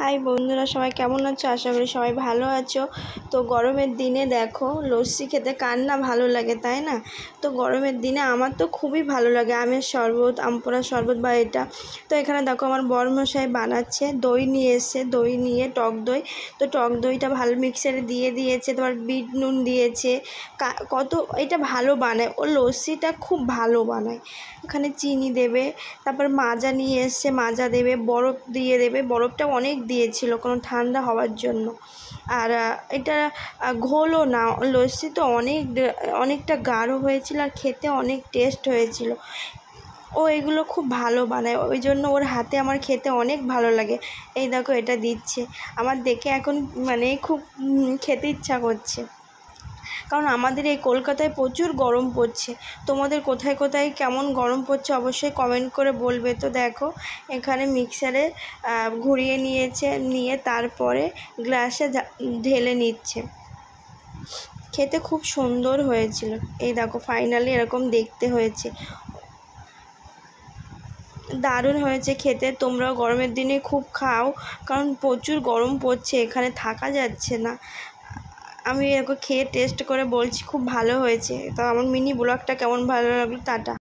High বন্ধুরা, সবাই কেমন আছো? আশা করি সবাই ভালো আছো। তো গরমের দিনে দেখো লস্যি খেতে কার না ভালো লাগে, তাই না? তো গরমের দিনে আমার তো খুবই ভালো লাগে আমের শরবত, আমপোড়া শরবত বা এটা। তো এখানে দেখো আমার বরমশাই বানাচ্ছে, দই নিয়ে এসছে, দই নিয়ে টক দই। তো টক দইটা ভালো মিক্সারে দিয়ে দিয়েছে, তোমার বিট নুন দিয়েছে, কত এটা ভালো বানায়, ও লস্যিটা খুব ভালো বানায়। এখানে চিনি দেবে, তারপর মাজা নিয়ে এসছে, মাজা দেবে, বরফ দিয়ে দেবে, বরফটা অনেক দিয়েছিল কারণ ঠান্ডা হওয়ার জন্য। আর এটা ঘোলও না, লস্যি তো অনেকটা গাঢ় হয়েছিল আর খেতে অনেক টেস্ট হয়েছিল। ও এগুলো খুব ভালো বানায়, ওই জন্য ওর হাতে আমার খেতে অনেক ভালো লাগে। এই দেখো এটা দিচ্ছে, আমার দেখে এখন খুব খেতে ইচ্ছা করছে, কারণ আমাদের এই কলকাতায় প্রচুর গরম পড়ছে। তোমাদের কোথায় কোথায় কেমন গরম পড়ছে অবশ্যই কমেন্ট করে বলবে। তো দেখো এখানে মিক্সারে ঘুরিয়ে নিয়েছে, নিয়ে তারপরে গ্লাসে ঢেলে নিচ্ছে। খেতে খুব সুন্দর হয়েছিল। এই দেখো ফাইনালি এরকম দেখতে হয়েছে, দারুণ হয়েছে খেতে। তোমরাও গরমের দিনে খুব খাও, কারণ প্রচুর গরম পড়ছে, এখানে থাকা যাচ্ছে না। আমি এরকম খেয়ে টেস্ট করে বলছি খুব ভালো হয়েছে। তো আমার মিনি ব্লগটা কেমন ভালো লাগলো, টাটা।